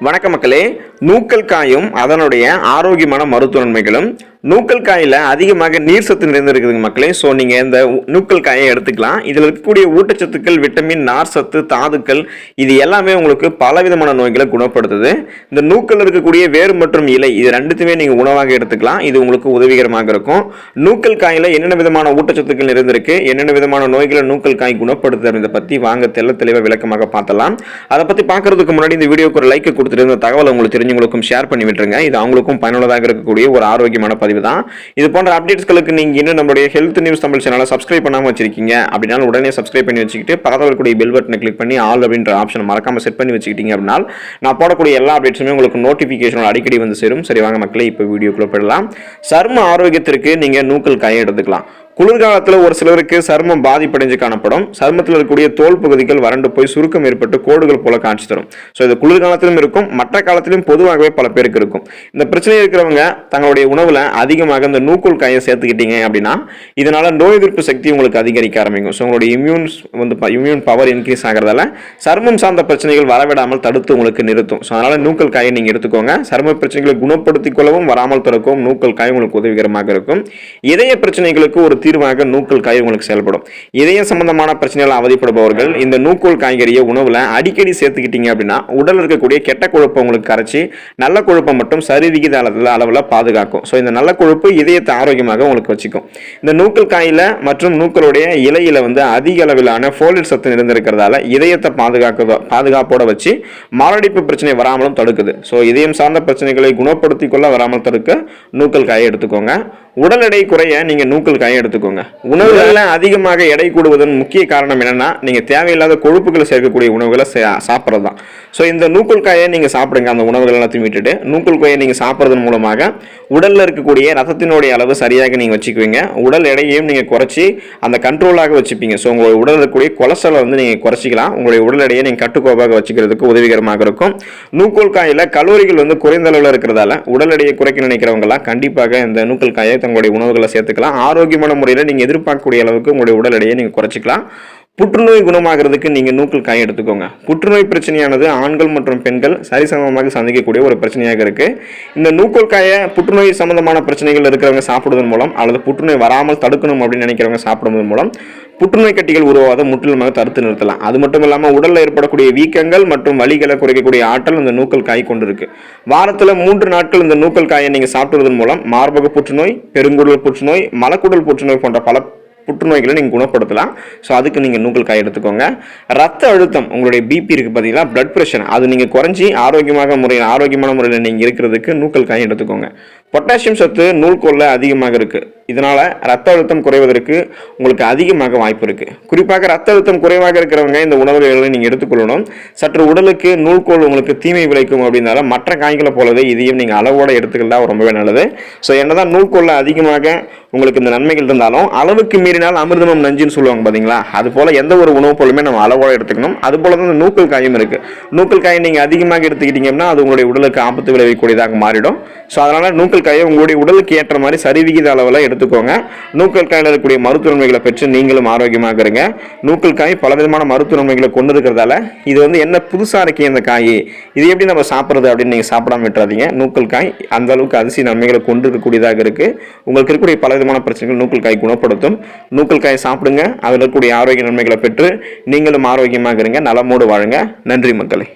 வணக்கம் மக்களே. நூக்கல் காயும் அதனுடைய ஆரோக்கியமான மருத்துவ நன்மைகளும். நூக்கல் காயில் அதிகமாக நீர் சத்து நிறைந்திருக்குதுங்க மக்களே. ஸோ நீங்கள் இந்த நூக்கல் காயை எடுத்துக்கலாம். இதில் இருக்கக்கூடிய ஊட்டச்சத்துக்கள், விட்டமின், நார் சத்து, தாதுக்கள் இது எல்லாமே உங்களுக்கு பலவிதமான நோய்களை குணப்படுத்துது. இந்த நூக்கல் இருக்கக்கூடிய வேறு மற்றும் இலை இது ரெண்டுத்துமே நீங்கள் உணவாக எடுத்துக்கலாம். இது உங்களுக்கு உதவிகரமாக இருக்கும். நூக்கல் காயில் என்னென்ன விதமான ஊட்டச்சத்துக்கள் நிறைந்திருக்கு, என்னென்ன விதமான நோய்களை நூக்கல் காய் குணப்படுத்துது இதை பற்றி வாங்க தெளிவாக விளக்கமாக பார்த்தலாம். அதை பற்றி பார்க்கறதுக்கு முன்னாடி இந்த வீடியோக்கு ஒரு லைக் கொடுத்துட்டு இந்த தகவலை உங்களுக்கு தெரிஞ்சவங்களுக்கும் ஷேர் பண்ணி விட்டுருங்க. இது அவங்களுக்கும் பயனுள்ளதாக இருக்கக்கூடிய ஒரு ஆரோக்கியமான பதிவு தான். இது போன்ற அப்டேட்ஸ்களுக்கு நீங்க இன்னும் நம்மளுடைய ஹெல்த் நியூஸ் தமிழ் சேனலை சப்ஸ்கிரைப் பண்ணாம வச்சிருக்கீங்க அப்படின்னா உடனே சப்ஸ்கிரைப் பண்ணி வச்சுக்கிட்டு பக்கத்தில் இருக்கக்கூடிய பெல் பட்டனை கிளிக் பண்ணி ஆல் அப்படின்ற ஆப்ஷன் மறக்காம செட் பண்ணி வச்சுக்கிட்டீங்க அப்படின்னா நான் போடக்கூடிய எல்லா அப்டேட்ஸுமே உங்களுக்கு நோட்டிபிகேஷன் அடிக்கடி வந்து சேரும். சரி வாங்க மக்களே, இப்போ வீடியோக்குள்ள போயிடலாம். சரும ஆரோக்கியத்திற்கு நீங்க நூக்கல் காயை எடுத்துக்கலாம். குளிர்காலத்தில் ஒரு சிலருக்கு சருமம் பாதிப்படைஞ்சு காணப்படும். சருமத்தில் இருக்கக்கூடிய தோல் பகுதிகள் வறண்டு போய் சுருக்கம் ஏற்பட்டு கோடுகள் போல காட்சி தரும். ஸோ இது குளிர்காலத்திலும் இருக்கும், மற்ற காலத்திலும் பொதுவாகவே பல பேருக்கு இருக்கும். இந்த பிரச்சனை இருக்கிறவங்க தங்களுடைய உணவுல அதிகமாக இந்த நூக்கல் காயை சேர்த்துக்கிட்டீங்க அப்படின்னா இதனால நோய் எதிர்ப்பு சக்தி உங்களுக்கு அதிகரிக்க ஆரம்பிக்கும். ஸோ உங்களுடைய இம்யூன் பவர் இன்க்ரீஸ் ஆகிறதால சருமம் சார்ந்த பிரச்சனைகள் வரவிடாமல் தடுத்து உங்களுக்கு நிறுத்தும். ஸோ அதனால நூக்கல் காயை நீங்க எடுத்துக்கோங்க. சரும பிரச்சனைகளை குணப்படுத்திக் கொள்ளவும் வராமல் தடுக்கவும் நூக்கல் காய் உங்களுக்கு உதவிகரமாக இருக்கும். இதய பிரச்சனைகளுக்கு ஒரு தீர்வாக நூக்கல் காய் உங்களுக்கு செயல்படும். இதய சம்பந்தமான பிரச்சனைகள் அவதிப்படுபவர்கள் இந்த நூக்கல் காய்கறியை உணவுல அடிக்கடி சேர்த்துக்கிட்டீங்க அப்படின்னா உடல் இருக்கக்கூடிய கெட்ட கொழுப்பை உங்களுக்கு கரைச்சி நல்ல கொழுப்பை மட்டும் சரிவிகித அளவில் பாதுகாக்கும். ஸோ இந்த நல்ல கொழுப்பு இதயத்தை ஆரோக்கியமாக உங்களுக்கு வச்சுக்கும். இந்த நூக்கல் காயில மற்றும் நூக்கலுடைய இலையில அதிக அளவிலான ஃபோலேட் சத்து நிறைந்திருக்கிறதால இதயத்தை பாதுகாப்போட வச்சு மாரடைப்பு பிரச்சனை வராமலும் தடுக்குது. ஸோ இதயம் சார்ந்த பிரச்சனைகளை குணப்படுத்திக் கொள்ள வராமல் தடுக்க நூக்கல் காயை எடுத்துக்கோங்க. உடல் எடை குறைய நீங்க நூக்கல் காயை எடுத்துக்கோங்க. உணவுகள்ல அதிகமாக எடை கூடுவதன் முக்கிய காரணம் என்னன்னா நீங்க தேவையில்லாத கொழுப்புகளை சேர்க்கக்கூடிய உணவுகளை சாப்பிட்றது தான். ஸோ இந்த நூக்கல் காயை நீங்க சாப்பிடுங்க. அந்த உணவுகள் எல்லாத்தையும் விட்டுட்டு நூக்கல் காயை நீங்க சாப்பிட்றதன் மூலமாக உடல்ல இருக்கக்கூடிய ரத்தத்தினுடைய அளவு சரியாக நீங்க வச்சுக்குவீங்க. உடல் எடையையும் நீங்க குறைச்சி அந்த கண்ட்ரோலாக வச்சுப்பீங்க. ஸோ உங்களுடைய உடல் இருக்கக்கூடிய கொலஸ்ட்ரால் நீங்க குறைச்சிக்கலாம். உங்களுடைய உடல் எடையை நீங்க கட்டுக்கோப்பாக வச்சுக்கிறதுக்கு உதவிகரமாக இருக்கும். நூக்கல் காயில கலோரிகள் குறைந்த அளவில் இருக்கிறதால உடல் எடையை குறைக்க நினைக்கிறவங்க எல்லாம் கண்டிப்பாக இந்த நூக்கல் காயை தங்களுடைய உணவுகளை சேர்த்துக்கலாம். ஆரோக்கியமான முறையில் நீங்க எதிர்பார்க்கக்கூடிய அளவுக்கு உங்களுடைய உடல் எடையை நீங்க குறைச்சிக்கலாம். புற்றுநோய் குணமாகிறதுக்கு நீங்க நூக்கல் காய் எடுத்துக்கோங்க. புற்றுநோய் பிரச்சனையானது ஆண்கள் மற்றும் பெண்கள் சரிசமமாக சந்திக்கக்கூடிய ஒரு பிரச்சனையாக இருக்கு. இந்த நூக்கல் காயை புற்றுநோய் சம்பந்தமான பிரச்சனைகள் இருக்கிறவங்க சாப்பிடுவதன் மூலம் அல்லது புற்றுநோய் வராமல் தடுக்கணும் அப்படின்னு நினைக்கிறவங்க சாப்பிடுவதன் மூலம் புற்றுநோய் கட்டிகள் உருவாத முற்றிலுமாக தடுத்து நிறுத்தலாம். அது மட்டும் இல்லாமல் உடலில் ஏற்படக்கூடிய வீக்கங்கள் மற்றும் வலிகளை குறைக்கக்கூடிய ஆற்றல் இந்த நூக்கல் காய் கொண்டு இருக்கு. வாரத்தில் 3 நாட்கள் இந்த நூக்கல் காயை நீங்க சாப்பிடுவதன் மூலம் மார்பக புற்றுநோய், பெருங்குடல் புற்றுநோய், மலக்குடல் புற்றுநோய் போன்ற பல புற்றுநோய்களை நீங்கள் குணப்படுத்தலாம். ஸோ அதுக்கு நீங்கள் நூக்கல் காய் எடுத்துக்கோங்க. ரத்த அழுத்தம், உங்களுடைய பிபி இருக்குது பார்த்தீங்களா, பிளட் ப்ரெஷர், அது நீங்கள் குறைஞ்சி ஆரோக்கியமான முறையில் நீங்கள் இருக்கிறதுக்கு நூக்கல் காய் எடுத்துக்கோங்க. பொட்டாசியம் சத்து நூல்கோலில் அதிகமாக இருக்குது. இதனால் ரத்த அழுத்தம் குறைவதற்கு உங்களுக்கு அதிகமாக வாய்ப்பு இருக்குது. குறிப்பாக ரத்த அழுத்தம் குறைவாக இருக்கிறவங்க இந்த உணவுகளை நீங்கள் எடுத்துக்கொள்ளணும். சற்று உடலுக்கு நூல்கோல் உங்களுக்கு தீமை விளைக்கும் அப்படின்னால மற்ற காய்களை போலவே இதையும் நீங்கள் அளவோடு எடுத்துக்கலாம், ரொம்பவே நல்லது. ஸோ என்னதான் நூல்கோலில் அதிகமாக உங்களுக்கு இந்த நன்மைகள் இருந்தாலும் அளவுக்கு மீறினால் அமிர்தமும் நஞ்சுன்னு சொல்லுவாங்க பார்த்தீங்களா, அது போல எந்த ஒரு உணவு பொருளுமே நம்ம அளவோடு எடுத்துக்கணும். அது போல தான் இந்த நூக்கல் காயும் இருக்கு. நூக்கல் காயை நீங்கள் அதிகமாக எடுத்துக்கிட்டீங்கன்னா அது உங்களுடைய உடலுக்கு ஆபத்து விளைவிக்கக்கூடியதாக மாறிடும். ஸோ அதனால் நூக்கல் காயை உங்களுடைய உடலுக்கு ஏற்ற மாதிரி சரிவிகித அளவில் எடுத்துக்கோங்க. நூக்கல் காயில் இருக்கக்கூடிய மருத்துவ நன்மைகளை பெற்று நீங்களும் ஆரோக்கியமாக இருங்க. நூக்கல் காய் பலவிதமான மருத்துவ நன்மைகளை கொண்டு இருக்கிறதால இது என்ன புதுசாக இருக்கே இந்த காய், இது எப்படி நம்ம சாப்பிட்றது அப்படின்னு நீங்கள் சாப்பிடாம விட்டுறாதீங்க. நூக்கல் காய் அந்த அளவுக்கு அதிசய நன்மைகளை கொண்டு இருக்கக்கூடியதாக இருக்கு. உங்களுக்கு இருக்கக்கூடிய பலவிதமான பிரச்சனைகள் நூக்கல் காய் குணப்படுத்தும். நூக்கல் காயை சாப்பிடுங்க. அதில் இருக்கக்கூடிய ஆரோக்கிய நன்மைகளை பெற்று நீங்களும் ஆரோக்கியமாக இருங்க, நலமோடு வாழுங்க. நன்றி மக்களே.